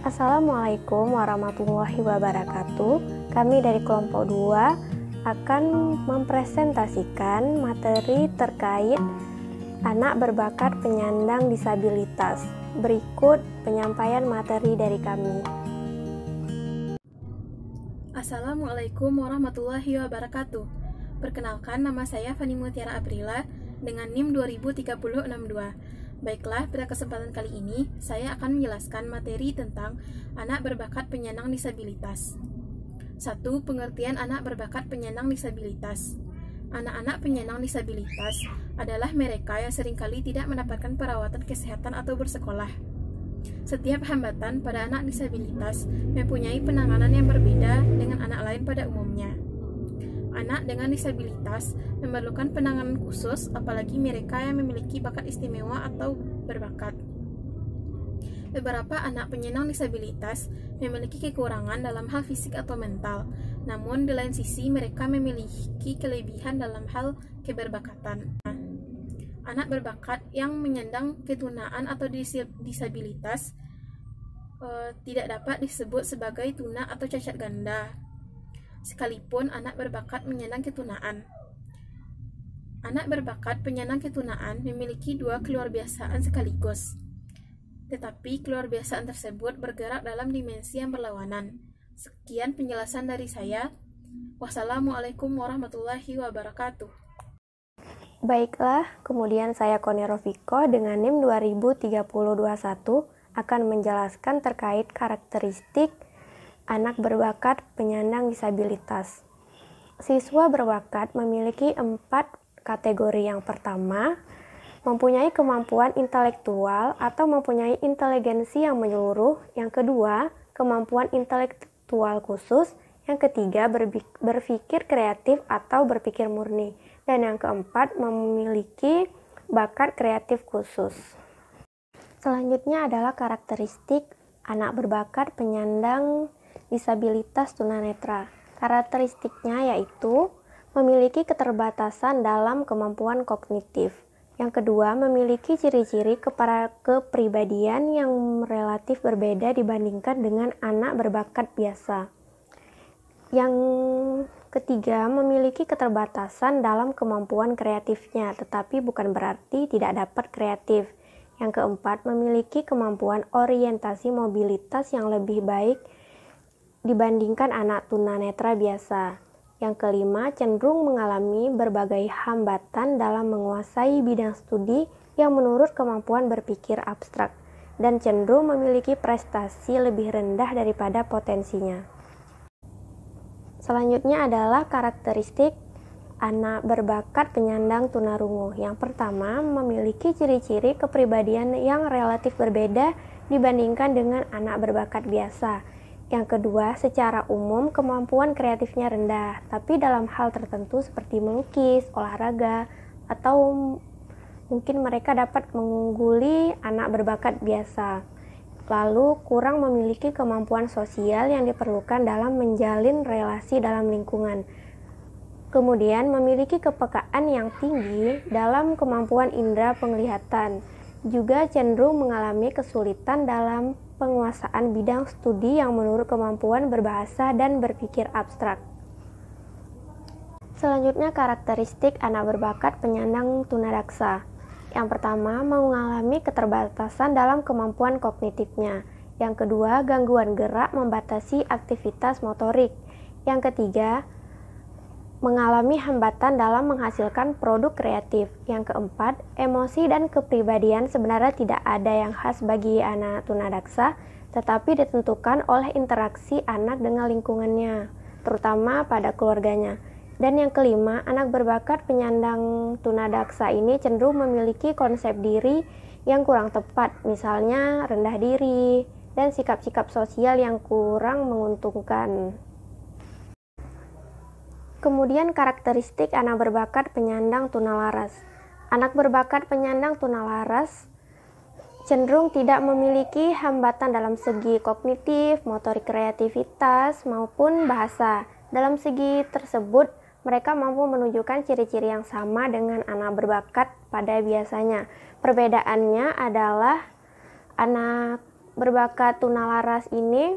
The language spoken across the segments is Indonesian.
Assalamualaikum warahmatullahi wabarakatuh. Kami dari kelompok 2 akan mempresentasikan materi terkait anak berbakat penyandang disabilitas. Berikut penyampaian materi dari kami. Assalamualaikum warahmatullahi wabarakatuh. Perkenalkan, nama saya Fani Mutiara Aprila dengan NIM 203062. Baiklah, pada kesempatan kali ini saya akan menjelaskan materi tentang anak berbakat penyandang disabilitas. 1. Pengertian anak berbakat penyandang disabilitas. Anak-anak penyandang disabilitas adalah mereka yang seringkali tidak mendapatkan perawatan kesehatan atau bersekolah. Setiap hambatan pada anak disabilitas mempunyai penanganan yang berbeda dengan anak lain pada umumnya. Anak dengan disabilitas memerlukan penanganan khusus, apalagi mereka yang memiliki bakat istimewa atau berbakat. Beberapa anak penyandang disabilitas memiliki kekurangan dalam hal fisik atau mental, namun di lain sisi mereka memiliki kelebihan dalam hal keberbakatan. Anak berbakat yang menyandang ketunaan atau disabilitas tidak dapat disebut sebagai tuna atau cacat ganda, sekalipun anak berbakat penyandang ketunaan. Anak berbakat penyandang ketunaan memiliki dua keluarbiasaan sekaligus, tetapi keluarbiasaan tersebut bergerak dalam dimensi yang berlawanan. Sekian penjelasan dari saya. Wassalamualaikum warahmatullahi wabarakatuh. Baiklah, kemudian saya Koni Rofiko dengan NIM 203021 akan menjelaskan terkait karakteristik anak berbakat penyandang disabilitas. Siswa berbakat memiliki 4 kategori. Yang pertama, mempunyai kemampuan intelektual atau mempunyai inteligensi yang menyeluruh. Yang kedua, kemampuan intelektual khusus. Yang ketiga, berpikir kreatif atau berpikir murni. Dan yang keempat, memiliki bakat kreatif khusus. Selanjutnya adalah karakteristik anak berbakat penyandang disabilitas tunanetra. Karakteristiknya yaitu memiliki keterbatasan dalam kemampuan kognitif. Yang kedua, memiliki ciri-ciri kepribadian yang relatif berbeda dibandingkan dengan anak berbakat biasa. Yang ketiga, memiliki keterbatasan dalam kemampuan kreatifnya, tetapi bukan berarti tidak dapat kreatif. Yang keempat, memiliki kemampuan orientasi mobilitas yang lebih baik dibandingkan anak tunanetra biasa. Yang kelima, cenderung mengalami berbagai hambatan dalam menguasai bidang studi yang menurut kemampuan berpikir abstrak dan cenderung memiliki prestasi lebih rendah daripada potensinya. Selanjutnya adalah karakteristik anak berbakat penyandang tunarungu. Yang pertama, memiliki ciri-ciri kepribadian yang relatif berbeda dibandingkan dengan anak berbakat biasa. Yang kedua, secara umum kemampuan kreatifnya rendah, tapi dalam hal tertentu seperti melukis, olahraga, atau mungkin mereka dapat mengungguli anak berbakat biasa. Lalu, kurang memiliki kemampuan sosial yang diperlukan dalam menjalin relasi dalam lingkungan. Kemudian, memiliki kepekaan yang tinggi dalam kemampuan indera penglihatan. Juga cenderung mengalami kesulitan dalam penguasaan bidang studi yang menurut kemampuan berbahasa dan berpikir abstrak. Selanjutnya, karakteristik anak berbakat penyandang tunadaksa. Yang pertama, mengalami keterbatasan dalam kemampuan kognitifnya. Yang kedua, gangguan gerak membatasi aktivitas motorik. Yang ketiga, mengalami hambatan dalam menghasilkan produk kreatif. Yang keempat, emosi dan kepribadian sebenarnya tidak ada yang khas bagi anak tunadaksa, tetapi ditentukan oleh interaksi anak dengan lingkungannya, terutama pada keluarganya. Dan yang kelima, anak berbakat penyandang tunadaksa ini cenderung memiliki konsep diri yang kurang tepat, misalnya rendah diri dan sikap-sikap sosial yang kurang menguntungkan. Kemudian karakteristik anak berbakat penyandang tunalaras. Anak berbakat penyandang tunalaras cenderung tidak memiliki hambatan dalam segi kognitif, motorik kreativitas, maupun bahasa. Dalam segi tersebut, mereka mampu menunjukkan ciri-ciri yang sama dengan anak berbakat pada biasanya. Perbedaannya adalah anak berbakat tunalaras ini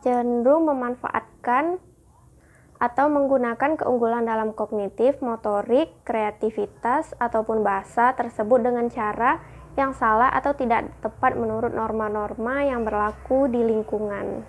cenderung memanfaatkan atau menggunakan keunggulan dalam kognitif, motorik, kreativitas, ataupun bahasa tersebut dengan cara yang salah atau tidak tepat menurut norma-norma yang berlaku di lingkungan.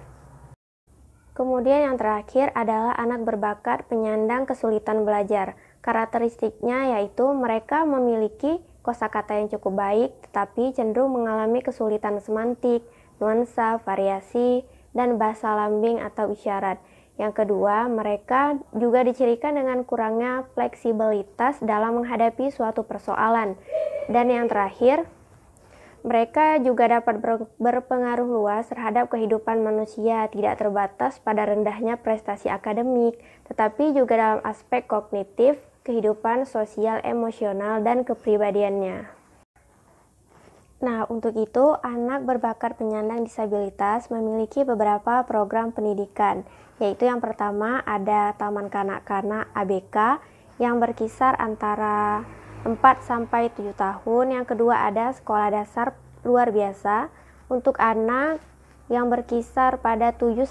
Kemudian yang terakhir adalah anak berbakat penyandang kesulitan belajar. Karakteristiknya yaitu mereka memiliki kosakata yang cukup baik, tetapi cenderung mengalami kesulitan semantik, nuansa, variasi, dan bahasa lambing atau isyarat. Yang kedua, mereka juga dicirikan dengan kurangnya fleksibilitas dalam menghadapi suatu persoalan. Dan yang terakhir, mereka juga dapat berpengaruh luas terhadap kehidupan manusia, tidak terbatas pada rendahnya prestasi akademik, tetapi juga dalam aspek kognitif, kehidupan sosial, emosional, dan kepribadiannya. Nah, untuk itu, anak berbakat penyandang disabilitas memiliki beberapa program pendidikan, yaitu yang pertama ada Taman Kanak-kanak ABK yang berkisar antara 4-7 tahun. Yang kedua ada Sekolah Dasar Luar Biasa untuk anak yang berkisar pada 7-12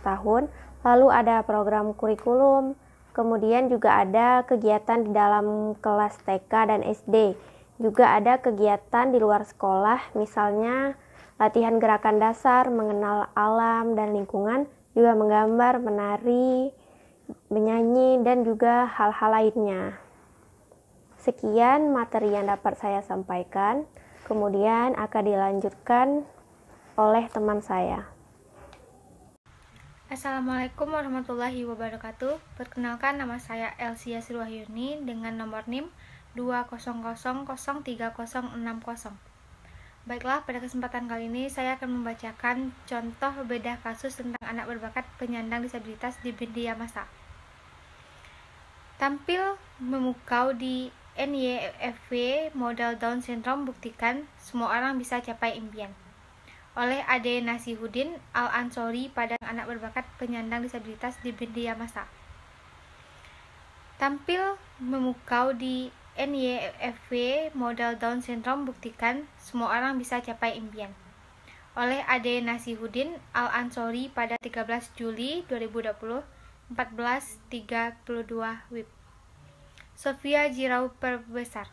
tahun. Lalu ada program kurikulum, kemudian juga ada kegiatan di dalam kelas TK dan SD. Juga ada kegiatan di luar sekolah, misalnya latihan gerakan dasar, mengenal alam dan lingkungan, juga menggambar, menari, menyanyi, dan juga hal-hal lainnya. Sekian materi yang dapat saya sampaikan, kemudian akan dilanjutkan oleh teman saya. Assalamualaikum warahmatullahi wabarakatuh. Perkenalkan, nama saya Elsia Sirwahyuni dengan nomor NIM 200030660. Baiklah, pada kesempatan kali ini saya akan membacakan contoh bedah kasus tentang anak berbakat penyandang disabilitas di media massa. Tampil memukau di NYFW model Down Syndrome buktikan semua orang bisa capai impian. Oleh Ade Nasihudin Al-Ansori pada anak berbakat penyandang disabilitas di media massa. Tampil memukau di NYFW model Down Syndrome buktikan semua orang bisa capai impian. Oleh Ade Nasihudin Al-Ansori pada 13 Juli 2020, 14.32 WIB. Sofia Jirau Perbesar.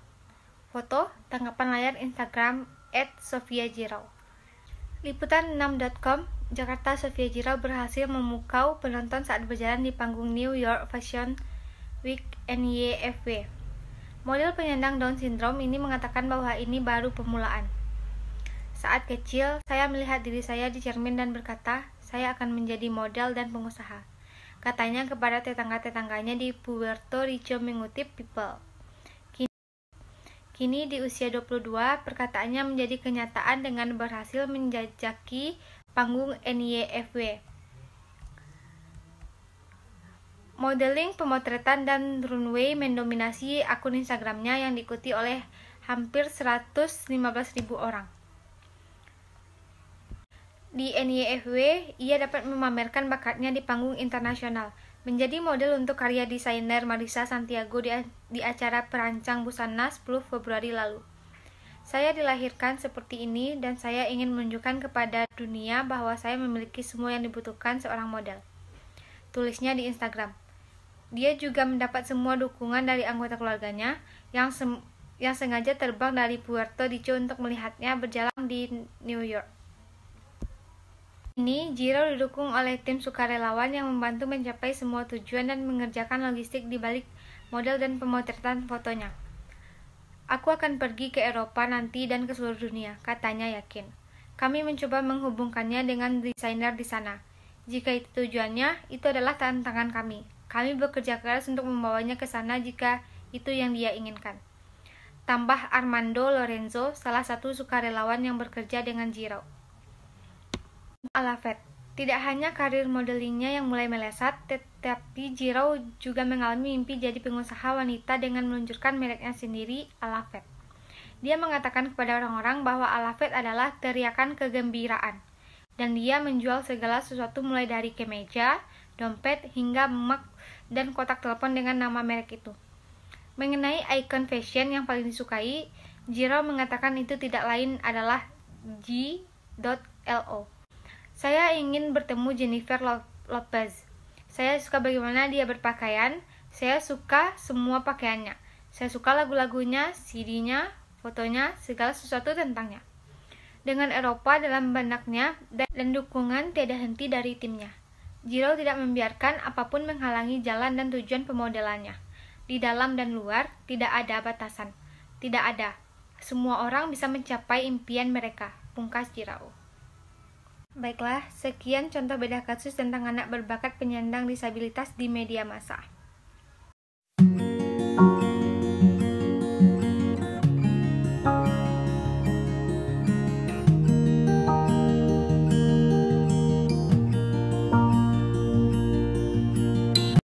Foto tangkapan layar Instagram @sofiajirau. Liputan6.com, Jakarta. Sofia Jirau berhasil memukau penonton saat berjalan di panggung New York Fashion Week NYFW. Model penyandang Down Syndrome ini mengatakan bahwa ini baru permulaan. Saat kecil, saya melihat diri saya di cermin dan berkata, saya akan menjadi model dan pengusaha. Katanya kepada tetangga-tetangganya di Puerto Rico mengutip People. Kini di usia 22, perkataannya menjadi kenyataan dengan berhasil menjajaki panggung NYFW. Modeling, pemotretan, dan runway mendominasi akun Instagramnya yang diikuti oleh hampir 115.000 orang. Di NYFW, ia dapat memamerkan bakatnya di panggung internasional, menjadi model untuk karya desainer Marisa Santiago di acara perancang busana 10 Februari lalu. Saya dilahirkan seperti ini dan saya ingin menunjukkan kepada dunia bahwa saya memiliki semua yang dibutuhkan seorang model. Tulisnya di Instagram. Dia juga mendapat semua dukungan dari anggota keluarganya yang sengaja terbang dari Puerto Rico untuk melihatnya berjalan di New York. Ini Jirau didukung oleh tim sukarelawan yang membantu mencapai semua tujuan dan mengerjakan logistik di balik model dan pemotretan fotonya. Aku akan pergi ke Eropa nanti dan ke seluruh dunia, katanya yakin. Kami mencoba menghubungkannya dengan desainer di sana. Jika itu tujuannya, itu adalah tantangan kami. Kami bekerja keras untuk membawanya ke sana jika itu yang dia inginkan. Tambah Armando Lorenzo, salah satu sukarelawan yang bekerja dengan Jirau. Alafet. Tidak hanya karir modelingnya yang mulai melesat, tetapi Jirau juga mengalami mimpi jadi pengusaha wanita dengan meluncurkan mereknya sendiri, Alafet. Dia mengatakan kepada orang-orang bahwa Alafet adalah teriakan kegembiraan, dan dia menjual segala sesuatu mulai dari kemeja, dompet, hingga mug dan kotak telepon dengan nama merek itu. Mengenai ikon fashion yang paling disukai, Jirau mengatakan itu tidak lain adalah G.lo. Saya ingin bertemu Jennifer Lopez. Saya suka bagaimana dia berpakaian. Saya suka semua pakaiannya. Saya suka lagu-lagunya, CD-nya, fotonya, segala sesuatu tentangnya. Dengan Eropa dalam benaknya dan dukungan tiada henti dari timnya, Giro tidak membiarkan apapun menghalangi jalan dan tujuan pemodelannya. Di dalam dan luar, tidak ada batasan. Tidak ada. Semua orang bisa mencapai impian mereka. Pungkas Giro. Baiklah, sekian contoh bedah kasus tentang anak berbakat penyandang disabilitas di media massa.